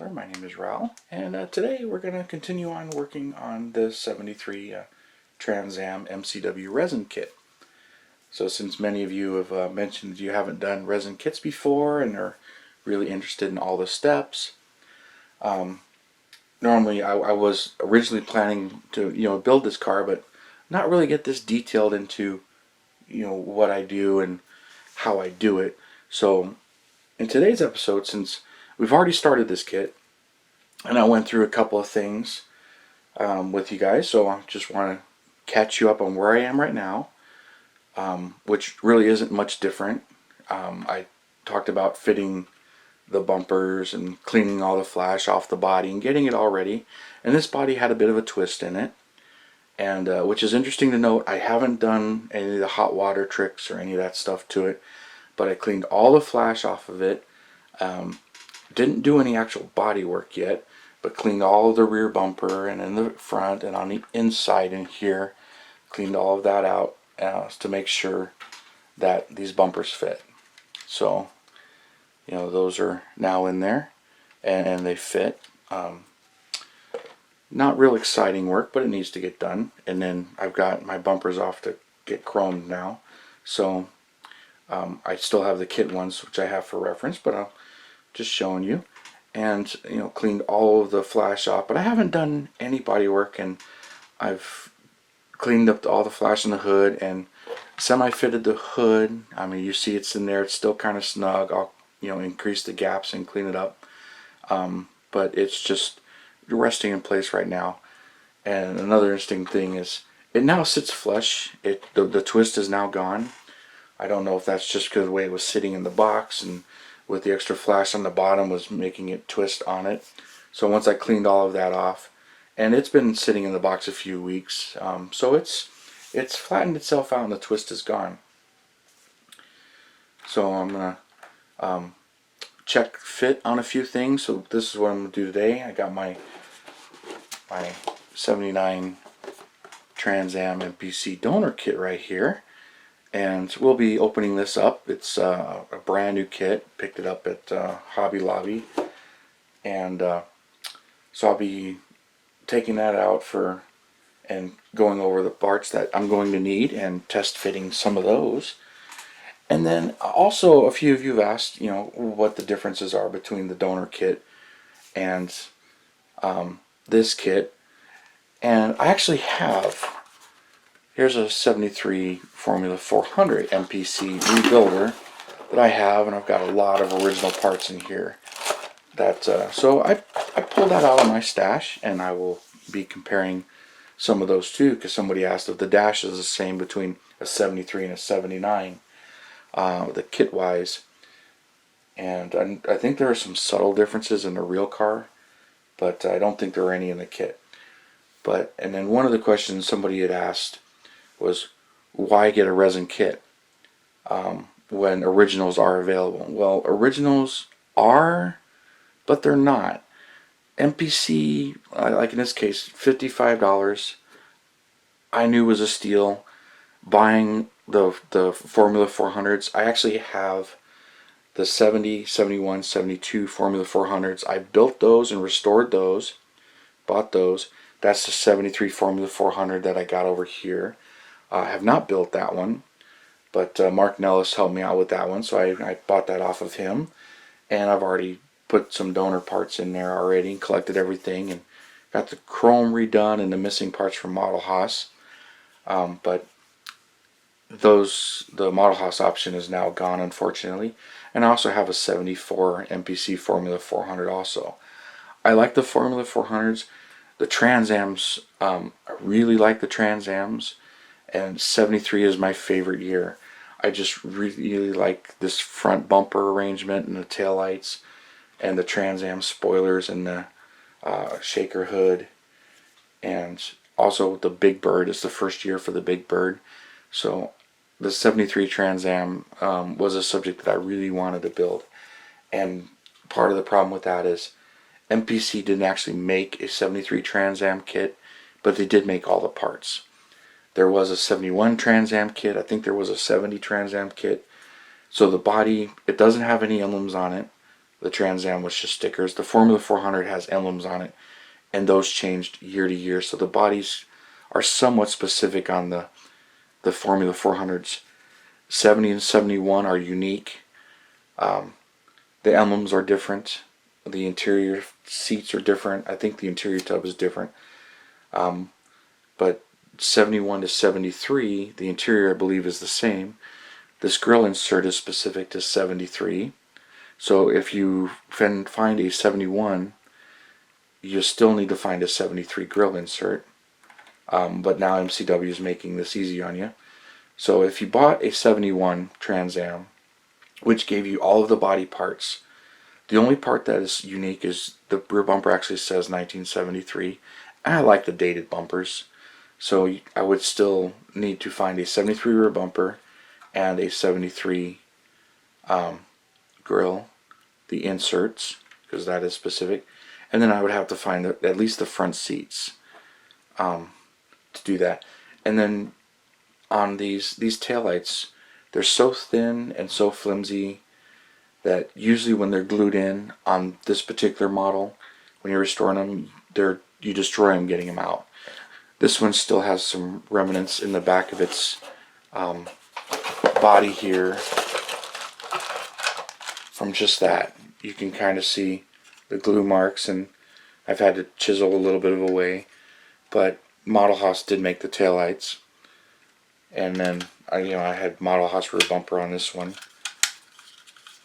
Father. My name is Raul, and today we're going to continue on working on the 73 Trans Am MCW Resin kit. So since many of you have mentioned you haven't done resin kits before and are really interested in all the steps, normally I was originally planning to build this car, but not really get this detailed into what I do and how I do it. So in today's episode, since we've already started this kit, and I went through a couple of things with you guys, so I just want to catch you up on where I am right now, which really isn't much different. I talked about fitting the bumpers and cleaning all the flash off the body and getting it all ready, and this body had a bit of a twist in it, and which is interesting to note. I haven't done any of the hot water tricks or any of that stuff to it, but I cleaned all the flash off of it. Didn't do any actual body work yet, but cleaned all of the rear bumper and in the front and on the inside in here. Cleaned all of that out to make sure that these bumpers fit. So, those are now in there and they fit. Not real exciting work, but it needs to get done. And then I've got my bumpers off to get chromed now. So I still have the kit ones, which I have for reference, but I'll just showing you. And cleaned all of the flash off, but I haven't done any body work, and I've cleaned up all the flash in the hood and semi-fitted the hood. I mean, you see it's in there, it's still kind of snug. I'll increase the gaps and clean it up, but it's just resting in place right now. And another interesting thing is it now sits flush. The twist is now gone. I don't know if that's just because of the way it was sitting in the box, and with the extra flash on the bottom was making it twist on it. So once I cleaned all of that off, and it's been sitting in the box a few weeks, so it's flattened itself out and the twist is gone. So I'm gonna check fit on a few things. So this is what I'm gonna do today. I got my 79 Trans Am MPC donor kit right here, and we'll be opening this up. It's a brand new kit. Picked it up at Hobby Lobby, and so I'll be taking that out and going over the parts that I'm going to need and test fitting some of those. And then also a few of you have asked what the differences are between the donor kit and this kit, and I actually have. Here's a 73 Formula 400 MPC rebuilder that I have, and I've got a lot of original parts in here. So I pulled that out of my stash, and I will be comparing some of those too, because somebody asked if the dash is the same between a 73 and a 79, the kit wise. And I think there are some subtle differences in the real car, but I don't think there are any in the kit. And then one of the questions somebody had asked was, why get a resin kit when originals are available? Well, originals are, but they're not. MPC, like in this case, $55, I knew was a steal. Buying the Formula 400s, I actually have the 70, 71, 72 Formula 400s. I built those and restored those, bought those. That's the 73 Formula 400 that I got over here. I have not built that one, but Mark Nellis helped me out with that one, so I bought that off of him, and I've already put some donor parts in there already and collected everything and got the chrome redone and the missing parts from Model Haas, but the Model Haas option is now gone, unfortunately. And I also have a 74 MPC Formula 400 also. I like the Formula 400s. The Trans Ams, I really like the Trans Ams. And 73 is my favorite year. I just really like this front bumper arrangement and the taillights and the Trans Am spoilers and the shaker hood. And also the Big Bird is the first year for the Big Bird. So the 73 Trans Am was a subject that I really wanted to build. And part of the problem with that is MPC didn't actually make a 73 Trans Am kit, but they did make all the parts. There was a 71 Trans Am kit. I think there was a 70 Trans Am kit. So the body, it doesn't have any emblems on it. The Trans Am was just stickers. The Formula 400 has emblems on it, and those changed year to year. So the bodies are somewhat specific on the Formula 400s. 70 and 71 are unique. The emblems are different. The interior seats are different. I think the interior tub is different. But 71 to 73, the interior I believe is the same. This grill insert is specific to 73. So if you find a 71, you still need to find a 73 grill insert. But now MCW is making this easy on you. So if you bought a 71 Trans Am, which gave you all of the body parts, the only part that is unique is the rear bumper actually says 1973. And I like the dated bumpers. So I would still need to find a 73 rear bumper and a 73 grill, the inserts, because that is specific. And then I would have to find at least the front seats to do that. And then on these taillights, they're so thin and so flimsy that usually when they're glued in on this particular model, when you're restoring them, you destroy them getting them out. This one still has some remnants in the back of its body here from just that. You can kind of see the glue marks, and I've had to chisel a little bit of a way, but Model Haas did make the taillights. And then I had Model Haas rear bumper on this one,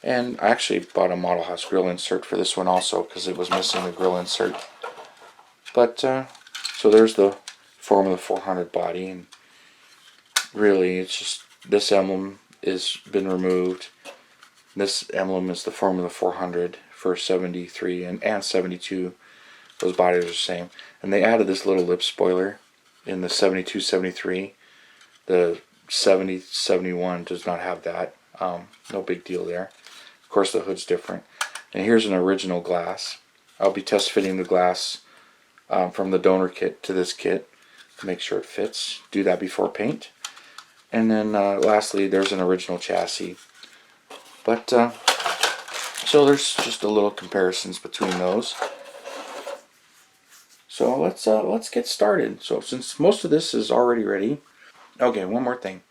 and I actually bought a Model Haas grill insert for this one also because it was missing the grill insert. But so there's the Formula 400 body, and really it's just this emblem has been removed. This emblem is the Formula 400 for 73 and 72. Those bodies are the same, and they added this little lip spoiler in the 72, 73. The 70, 71 does not have that. No big deal there. Of course, the hood's different. And here's an original glass. I'll be test fitting the glass from the donor kit to this kit to make sure it fits. Do that before paint. And then lastly, there's an original chassis. But so there's just a little comparisons between those. So let's get started. So since most of this is already ready. Okay, one more thing.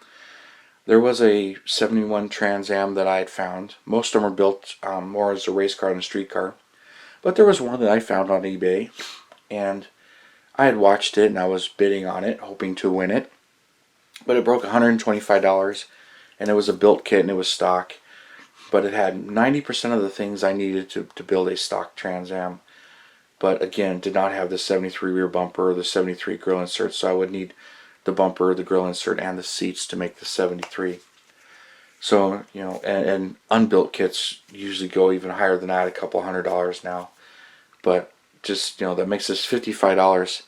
There was a 71 Trans Am that I had found. Most of them are built more as a race car than a street car. But there was one that I found on eBay, and I had watched it and I was bidding on it, hoping to win it. But it broke $125, and it was a built kit and it was stock. But it had 90% of the things I needed to build a stock Trans Am. But again, did not have the 73 rear bumper or the 73 grill insert, so I would need the bumper, the grill insert, and the seats to make the 73. So, and unbuilt kits usually go even higher than that, a couple $100 now. But just, that makes this $55.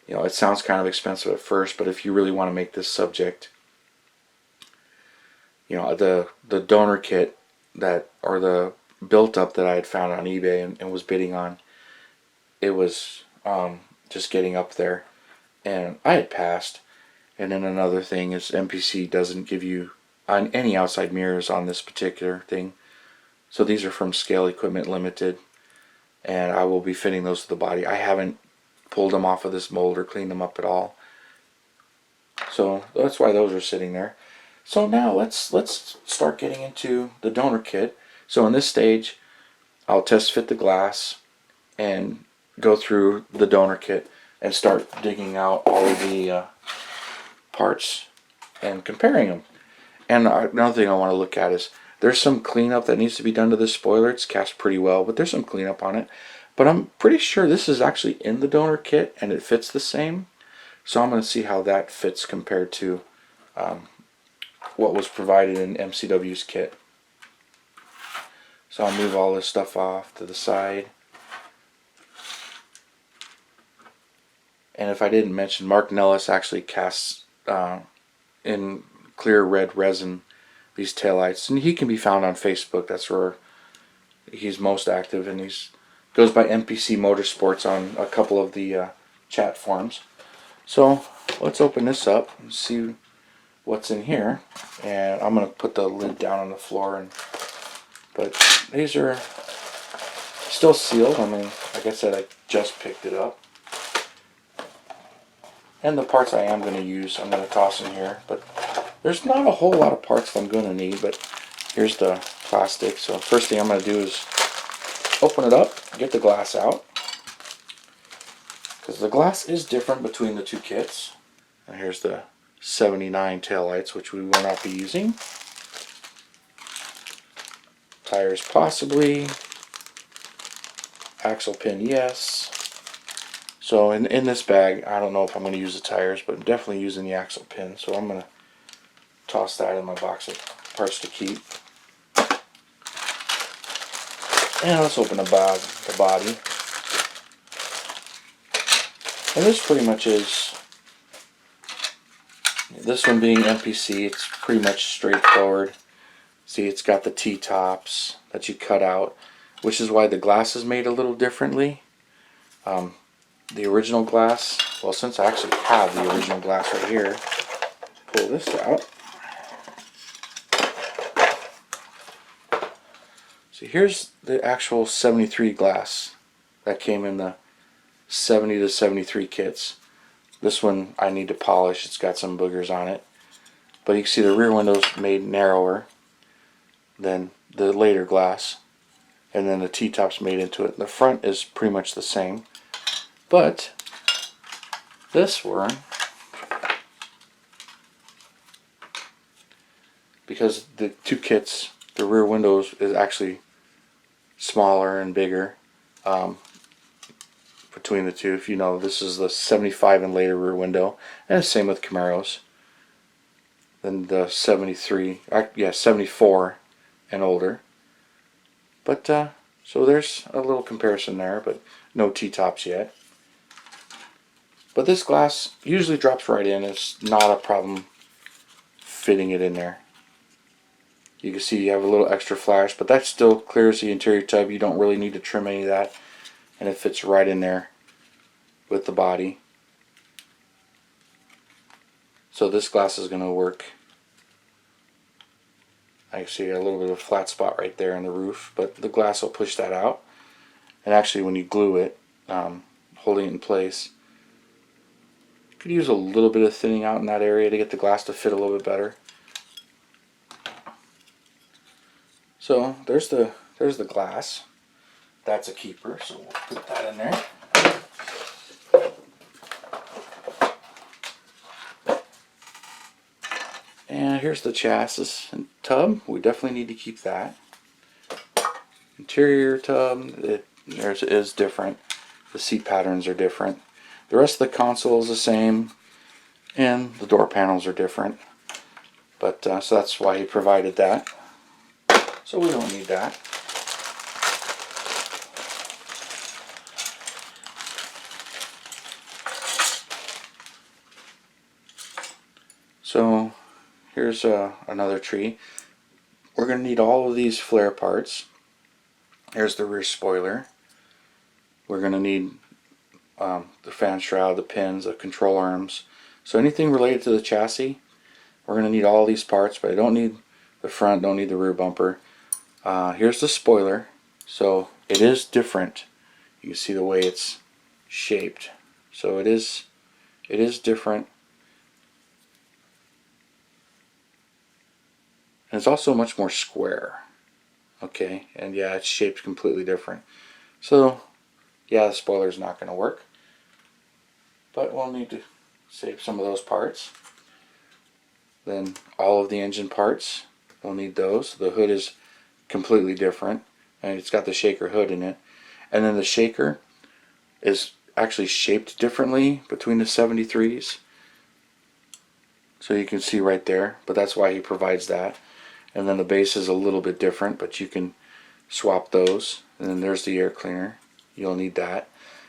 It sounds kind of expensive at first, but if you really want to make this subject, the donor kit or the built up that I had found on eBay and was bidding on, it was just getting up there, and I had passed. And then another thing is MPC doesn't give you any outside mirrors on this particular thing. So these are from Scale Equipment Limited, and I will be fitting those to the body. I haven't pulled them off of this mold or cleaned them up at all. So that's why those are sitting there. So now let's start getting into the donor kit. So in this stage, I'll test fit the glass and go through the donor kit and start digging out all of the parts and comparing them. And another thing I want to look at is there's some cleanup that needs to be done to this spoiler. It's cast pretty well, but there's some cleanup on it. But I'm pretty sure this is actually in the donor kit and it fits the same. So I'm going to see how that fits compared to what was provided in MCW's kit. So I'll move all this stuff off to the side. And if I didn't mention, Mark Nellis actually casts in clear red resin these taillights, and he can be found on Facebook. That's where he's most active, and goes by MPC Motorsports on a couple of the chat forums. So let's open this up and see what's in here. And I'm going to put the lid down on the floor, but these are Still sealed. I mean, like I said, I just picked it up. And the parts I am going to use, I'm going to toss in here. But there's not a whole lot of parts that I'm going to need, but here's the plastic. So first thing I'm going to do is open it up, get the glass out. Because the glass is different between the two kits. And here's the 79 taillights, which we will not be using. Tires possibly. Axle pin, yes. So in this bag, I don't know if I'm going to use the tires, but I'm definitely using the axle pin. So I'm going to toss that in my box of parts to keep. And let's open the body. And this pretty much is, this one being MPC, it's pretty much straightforward. See, it's got the T-tops that you cut out, which is why the glass is made a little differently. The original glass, well, since I actually have the original glass right here, pull this out. So here's the actual 73 glass that came in the 70 to 73 kits. This one I need to polish, it's got some boogers on it. But you can see the rear window's made narrower than the later glass. And then the T-top's made into it. The front is pretty much the same. But this one, because the two kits, the rear windows is actually smaller and bigger between the two. If you know, this is the 75 and later rear window, and the same with Camaros. Then the 73, yeah, 74 and older. But so there's a little comparison there, but no T-tops yet. But this glass usually drops right in. It's not a problem fitting it in there. You can see you have a little extra flash, but that still clears the interior tub. You don't really need to trim any of that, and it fits right in there with the body. So this glass is going to work. I see a little bit of a flat spot right there in the roof, but the glass will push that out. And actually, when you glue it, holding it in place, you could use a little bit of thinning out in that area to get the glass to fit a little bit better. So there's the glass. That's a keeper, so we'll put that in there. And here's the chassis and tub. We definitely need to keep that. Interior tub, theirs is different. The seat patterns are different. The rest of the console is the same, and the door panels are different. But so that's why he provided that. So we don't need that. So here's another tree. We're going to need all of these flare parts. Here's the rear spoiler. We're going to need the fan shroud, the pins, the control arms. So anything related to the chassis, we're going to need all these parts, but I don't need the front, don't need the rear bumper. Here's the spoiler. So it is different. You can see the way it's shaped. So it is different. And it's also much more square. Okay, and yeah, it's shaped completely different. So yeah, the spoiler's not going to work. But we'll need to save some of those parts. Then all of the engine parts, we'll need those. The hood is completely different, and it's got the shaker hood in it. And then the shaker is actually shaped differently between the 73s. So you can see right there, but that's why he provides that. And then the base is a little bit different, but you can swap those. And then there's the air cleaner. You'll need that.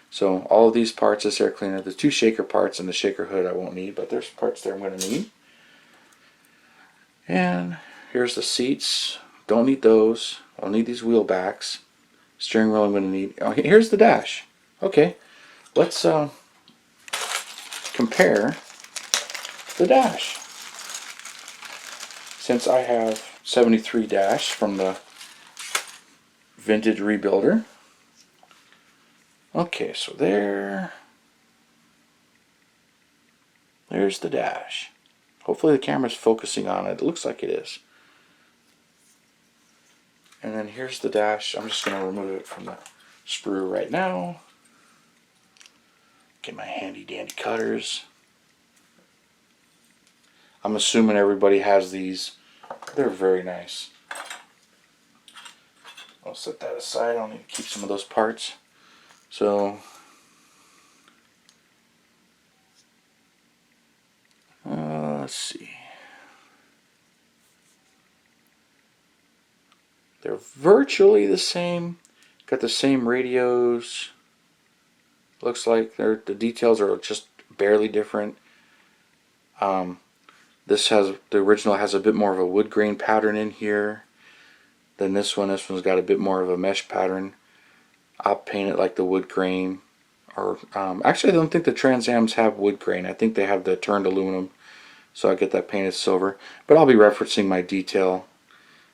So all of these parts, this air cleaner, the two shaker parts and the shaker hood I won't need, but there's parts there I'm going to need. And here's the seats. Don't need those. I'll need these wheel backs. Steering wheel I'm going to need. Oh, here's the dash. Okay, let's compare the dash. Since I have 73 dash from the vintage rebuilder, Okay, so there's the dash. Hopefully the camera's focusing on it. It looks like it is. And then here's the dash. I'm just going to remove it from the sprue right now. Get my handy dandy cutters. I'm assuming everybody has these. They're very nice. I'll set that aside. I'll need to keep some of those parts. So let's see. They're virtually the same. Got the same radios. Looks like the details are just barely different. The original has a bit more of a wood grain pattern in here than this one. This one's got a bit more of a mesh pattern. I'll paint it like the wood grain. Or actually, I don't think the Trans Ams have wood grain. I think they have the turned aluminum, so I get that painted silver. But I'll be referencing my detail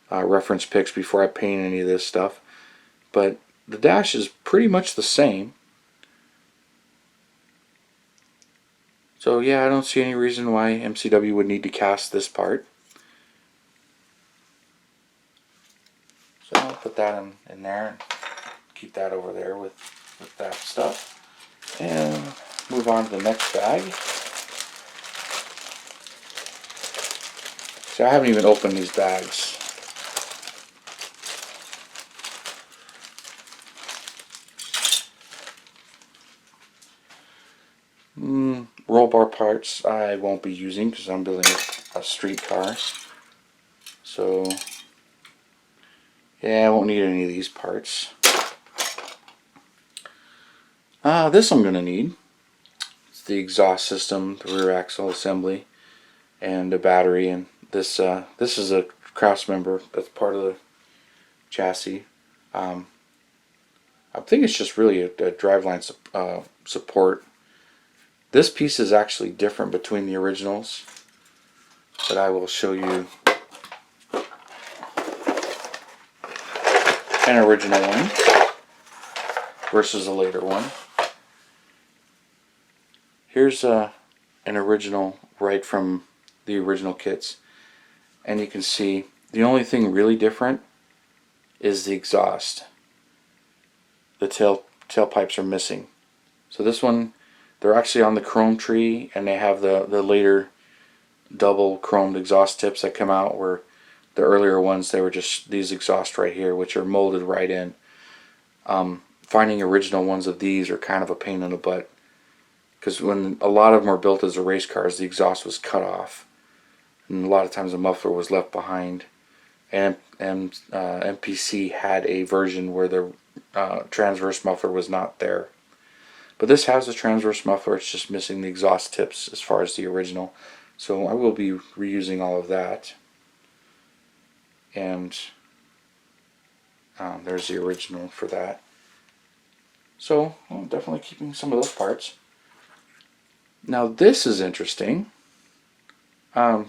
reference pics before I paint any of this stuff. But the dash is pretty much the same. So yeah, I don't see any reason why MCW would need to cast this part. So I'll put that in there and keep that over there with that stuff. And move on to the next bag. So I haven't even opened these bags. Roll bar parts I won't be using because I'm building a street car. So yeah, I won't need any of these parts. This I'm going to need. It's the exhaust system, the rear axle assembly, and the battery. And this is a Crafts member that's part of the chassis. I think it's just really a driveline support. This piece is actually different between the originals, but I will show you an original one versus a later one. Here's an original right from the original kits, and you can see the only thing really different is the exhaust. The tailpipes are missing. So this one, they're actually on the chrome tree, and they have the later double chromed exhaust tips that come out, where the earlier ones, they were just these exhausts right here, which are molded right in. Finding original ones of these are kind of a pain in the butt, because when a lot of them were built as race cars, the exhaust was cut off, and a lot of times the muffler was left behind. And MPC had a version where the transverse muffler was not there. But this has a transverse muffler, it's just missing the exhaust tips as far as the original. So I will be reusing all of that. And there's the original for that. So I'm definitely keeping some of those parts. Now this is interesting. Here's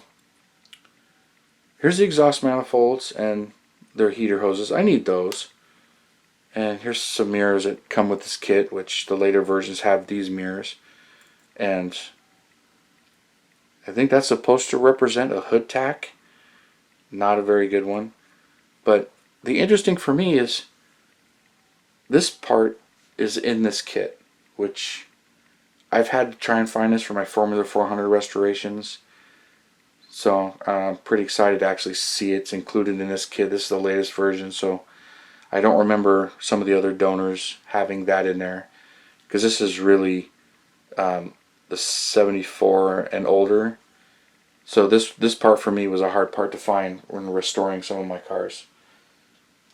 the exhaust manifolds and their heater hoses. I need those. And here's some mirrors that come with this kit, which the later versions have these mirrors. And I think that's supposed to represent a hood tack. Not a very good one. But the interesting for me is this part is in this kit, which I've had to try and find this for my Formula 400 restorations. So I'm pretty excited to actually see it's included in this kit. This is the latest version, so I don't remember some of the other donors having that in there, because this is really the 74 and older. So this part for me was a hard part to find when restoring some of my cars.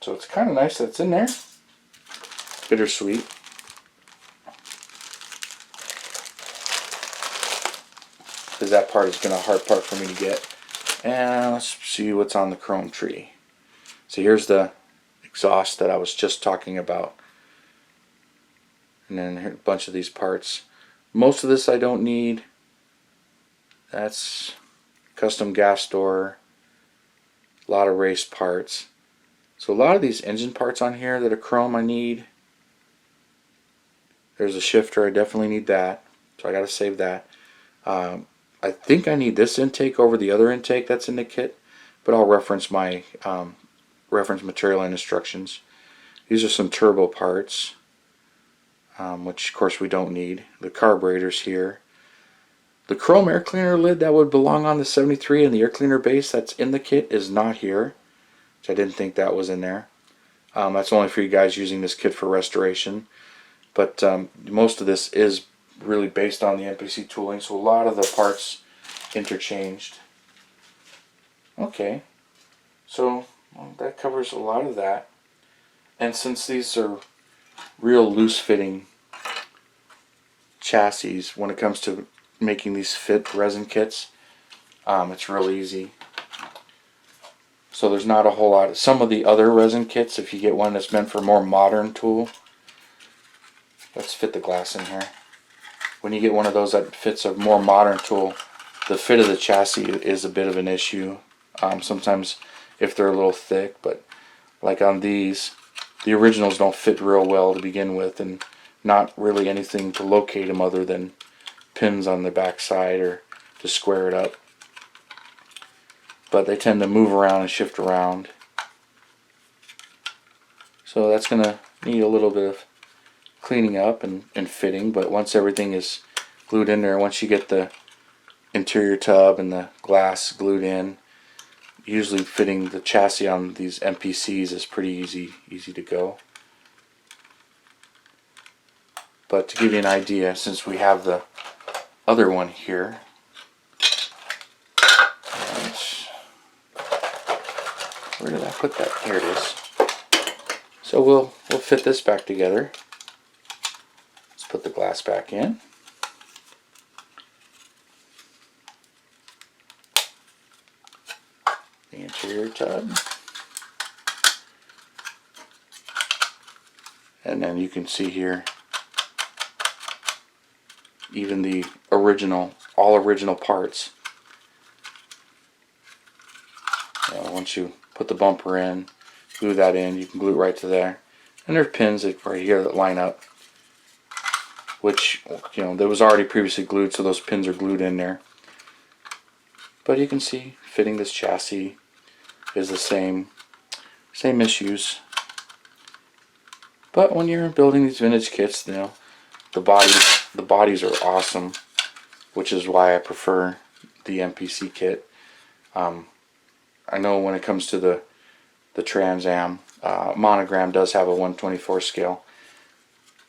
So it's kind of nice that it's in there. Bittersweet. Because that part has been a hard part for me to get. And let's see what's on the chrome tree. So here's the exhaust that I was just talking about. And then here, a bunch of these parts. Most of this I don't need. That's custom gas door. A lot of race parts. So a lot of these engine parts on here that are chrome I need. There's a shifter. I definitely need that, so I got to save that. I think I need this intake over the other intake that's in the kit, but I'll reference my reference material and instructions. These are some turbo parts, which of course we don't need. The carburetors here. The chrome air cleaner lid that would belong on the 73 and the air cleaner base that's in the kit is not here, which I didn't think that was in there. That's only for you guys using this kit for restoration. But most of this is really based on the MPC tooling, so a lot of the parts interchanged. Okay, so that covers a lot of that. And since these are real loose fitting chassis, when it comes to making these fit resin kits, it's real easy. So there's not a whole lot. Some of the other resin kits, if you get one that's meant for more modern tool, let's fit the glass in here. When you get one of those that fits a more modern tool, the fit of the chassis is a bit of an issue. Sometimes if they're a little thick, but like on these, the originals don't fit real well to begin with, and not really anything to locate them other than pins on the back side or to square it up. But they tend to move around and shift around. So that's going to need a little bit of cleaning up and fitting, but once everything is glued in there, once you get the interior tub and the glass glued in, usually fitting the chassis on these MPCs is pretty easy to go. But to give you an idea, since we have the other one here, where did I put that? Here it is. So we'll fit this back together. Let's put the glass back in. The interior tub. And then you can see here, even the original, all original parts. Once you put the bumper in, glue that in, you can glue it right to there. And there's pins right here that line up, which, that was already previously glued, so those pins are glued in there. But you can see fitting this chassis is the same issues. But when you're building these vintage kits, the bodies are awesome, which is why I prefer the MPC kit. I know when it comes to the Trans Am, Monogram does have a 1/24 scale,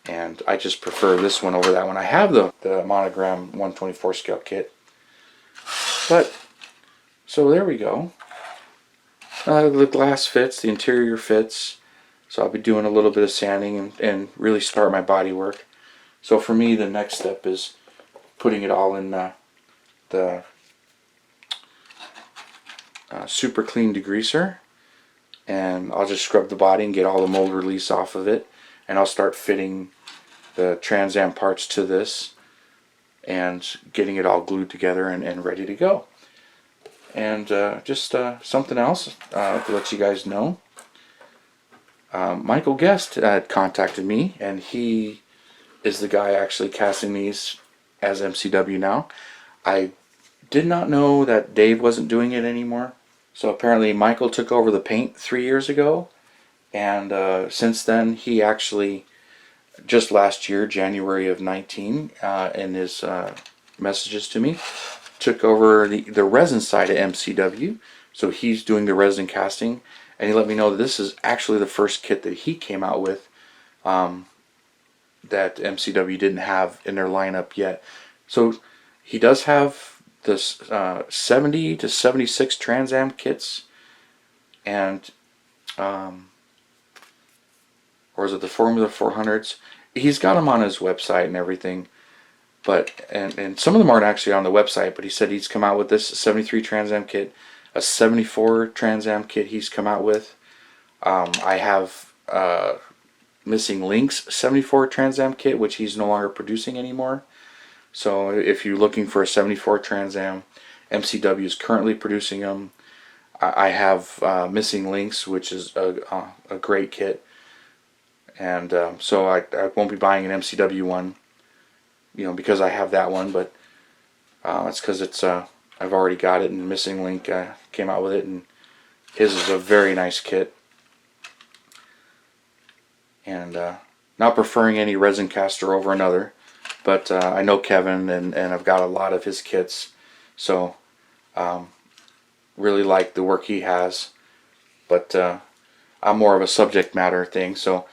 and I just prefer this one over that one. I have the Monogram 1/24 scale kit. But so there we go. The glass fits, the interior fits. So I'll be doing a little bit of sanding and really start my body work. So for me, the next step is putting it all in the super clean degreaser, and I'll just scrub the body and get all the mold release off of it, and I'll start fitting the Trans Am parts to this and getting it all glued together and ready to go. And just something else to let you guys know. Michael Guest had contacted me, and he is the guy actually casting these as MCW now. I did not know that Dave wasn't doing it anymore. So apparently Michael took over the paint 3 years ago, and since then he actually, just last year, January of 19, in his messages to me, took over the resin side of MCW. So he's doing the resin casting, and he let me know that this is actually the first kit that he came out with that MCW didn't have in their lineup yet. So he does have this 70 to 76 Trans Am kits, and or is it the Formula 400s? He's got them on his website and everything, but and some of them aren't actually on the website, but he said he's come out with this 73 Trans Am kit, a 74 Trans Am kit he's come out with. I have Missing Links 74 Trans Am kit, which he's no longer producing anymore. So if you're looking for a 74 Trans Am, MCW is currently producing them. I have Missing Links, which is a great kit, And so I won't be buying an MCW one, you know, because I have that one, but it's because it's I've already got it, and Missing Link came out with it, and his is a very nice kit. And not preferring any resin caster over another, but I know Kevin, and I've got a lot of his kits, so really like the work he has. But I'm more of a subject matter thing, so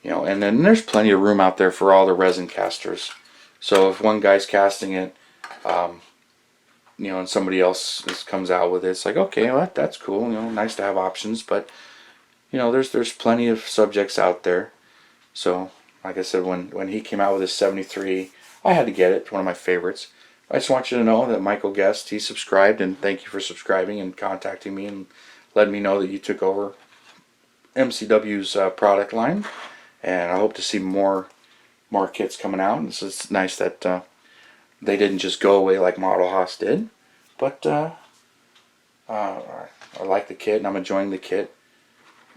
you know, and then there's plenty of room out there for all the resin casters. So if one guy's casting it, you know, and somebody else comes out with it, it's like, okay, well, that's cool, you know, nice to have options. But you know, there's plenty of subjects out there. So like I said, when he came out with his 73, I had to get it. It's one of my favorites. I just want you to know that Michael Guest, he subscribed, and thank you for subscribing and contacting me and letting me know that you took over MCW's product line. And I hope to see more kits coming out. And it's nice that they didn't just go away like Model Haas did. But I like the kit, and I'm enjoying the kit.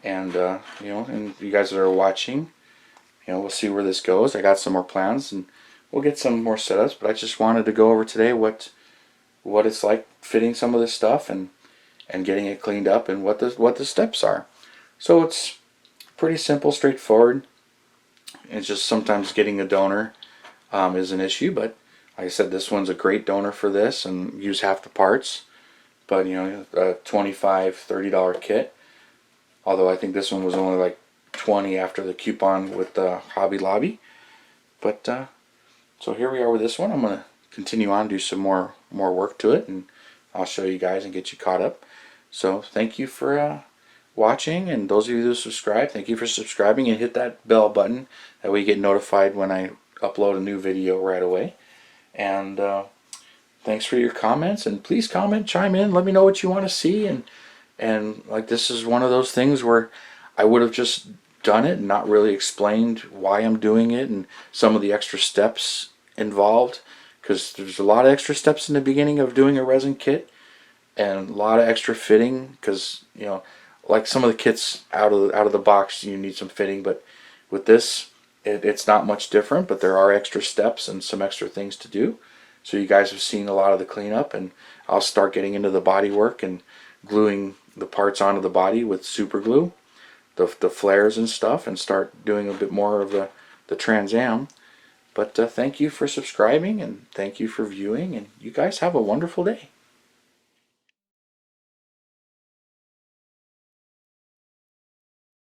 And you know, and you guys that are watching, you know, we'll see where this goes. I got some more plans, and we'll get some more setups. But I just wanted to go over today what it's like fitting some of this stuff and getting it cleaned up, and what the steps are. So it's pretty simple, straightforward. It's just sometimes getting a donor is an issue, but like I said, this one's a great donor for this, and use half the parts. But you know, a $25-$30 kit. Although I think this one was only like $20 after the coupon with the Hobby Lobby. But so here we are with this one. I'm gonna continue on, do some more work to it, and I'll show you guys and get you caught up. So thank you for watching, and those of you who subscribe, thank you for subscribing, and hit that bell button, that way you get notified when I upload a new video right away. And thanks for your comments, and please comment, chime in, let me know what you want to see. And like, this is one of those things where I would have just done it and not really explained why I'm doing it and some of the extra steps involved, because there's a lot of extra steps in the beginning of doing a resin kit, and a lot of extra fitting, because you know, like some of the kits out of the box, you need some fitting, but with this, it's not much different, but there are extra steps and some extra things to do. So you guys have seen a lot of the cleanup, and I'll start getting into the body work and gluing the parts onto the body with super glue, the flares and stuff, and start doing a bit more of the Trans Am. But thank you for subscribing, and thank you for viewing, and you guys have a wonderful day.